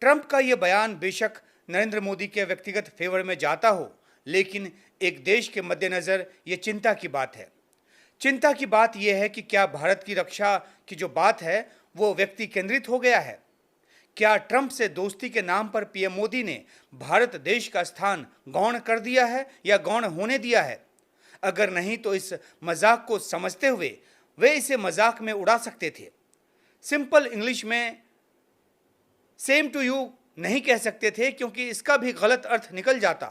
Trump का ये बयान बेशक नरेंद्र मोदी के व्यक्तिगत फेवर में जाता हो, लेकिन एक देश के मद्देनज़र ये चिंता की बात है। चिंता की बात यह है कि क्या भारत की रक्षा की जो बात है वो व्यक्ति केंद्रित हो गया है। क्या ट्रंप से दोस्ती के नाम पर पीएम मोदी ने भारत देश का स्थान गौण कर दिया है या गौण होने दिया है। अगर नहीं तो इस मजाक को समझते हुए वे इसे मजाक में उड़ा सकते थे। सिंपल इंग्लिश में सेम टू यू नहीं कह सकते थे, क्योंकि इसका भी गलत अर्थ निकल जाता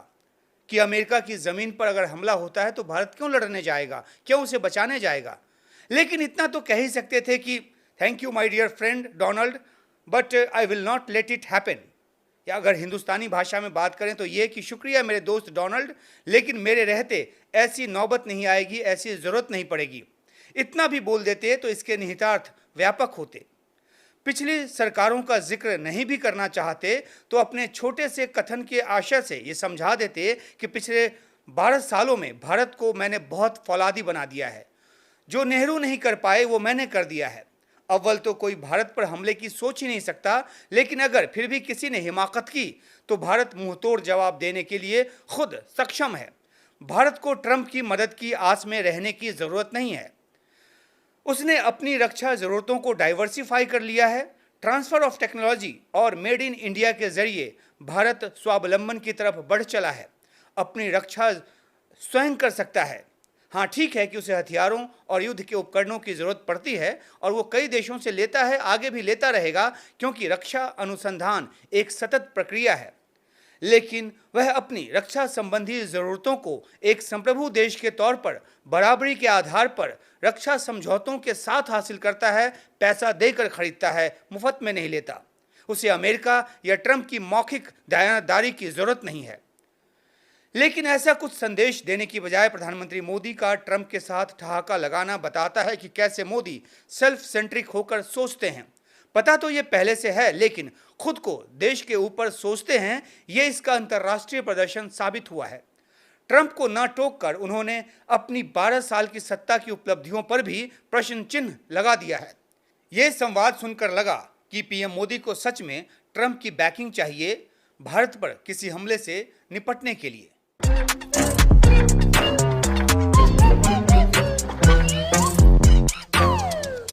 कि अमेरिका की ज़मीन पर अगर हमला होता है तो भारत क्यों लड़ने जाएगा, क्यों उसे बचाने जाएगा। लेकिन इतना तो कह ही सकते थे कि thank you my dear friend Donald, but I will not let it happen. या अगर हिंदुस्तानी भाषा में बात करें तो ये कि शुक्रिया मेरे दोस्त डोनाल्ड, लेकिन मेरे रहते ऐसी नौबत नहीं आएगी, ऐसी ज़रूरत नहीं पड़ेगी। इतना भी बोल देते तो इसके निहितार्थ व्यापक होते। पिछली सरकारों का जिक्र नहीं भी करना चाहते तो अपने छोटे से कथन के आशय से ये समझा देते कि पिछले 12 सालों में भारत को मैंने बहुत फौलादी बना दिया है। जो नेहरू नहीं कर पाए वो मैंने कर दिया है। अव्वल तो कोई भारत पर हमले की सोच ही नहीं सकता, लेकिन अगर फिर भी किसी ने हिमाकत की तो भारत मुंहतोड़ जवाब देने के लिए खुद सक्षम है। भारत को ट्रंप की मदद की आस में रहने की ज़रूरत नहीं है। उसने अपनी रक्षा ज़रूरतों को डाइवर्सिफाई कर लिया है। ट्रांसफ़र ऑफ टेक्नोलॉजी और मेड इन इंडिया के ज़रिए भारत स्वावलंबन की तरफ बढ़ चला है। अपनी रक्षा स्वयं कर सकता है। हाँ, ठीक है कि उसे हथियारों और युद्ध के उपकरणों की ज़रूरत पड़ती है और वो कई देशों से लेता है, आगे भी लेता रहेगा, क्योंकि रक्षा अनुसंधान एक सतत प्रक्रिया है। लेकिन वह अपनी रक्षा संबंधी ज़रूरतों को एक संप्रभु देश के तौर पर बराबरी के आधार पर रक्षा समझौतों के साथ हासिल करता है, पैसा देकर खरीदता है, मुफ्त में नहीं लेता। उसे अमेरिका या ट्रंप की मौखिक दयानतदारी की ज़रूरत नहीं है। लेकिन ऐसा कुछ संदेश देने की बजाय प्रधानमंत्री मोदी का ट्रंप के साथ ठहाका लगाना बताता है कि कैसे मोदी सेल्फ सेंट्रिक होकर सोचते हैं। पता तो ये पहले से है, लेकिन खुद को देश के ऊपर सोचते हैं। ये इसका अंतर्राष्ट्रीय प्रदर्शन साबित हुआ है। ट्रंप को न टोक कर उन्होंने अपनी 12 साल की सत्ता की उपलब्धियों पर भी प्रश्न चिन्ह लगा दिया है। ये संवाद सुनकर लगा कि पीएम मोदी को सच में ट्रंप की बैकिंग चाहिए भारत पर किसी हमले से निपटने के लिए।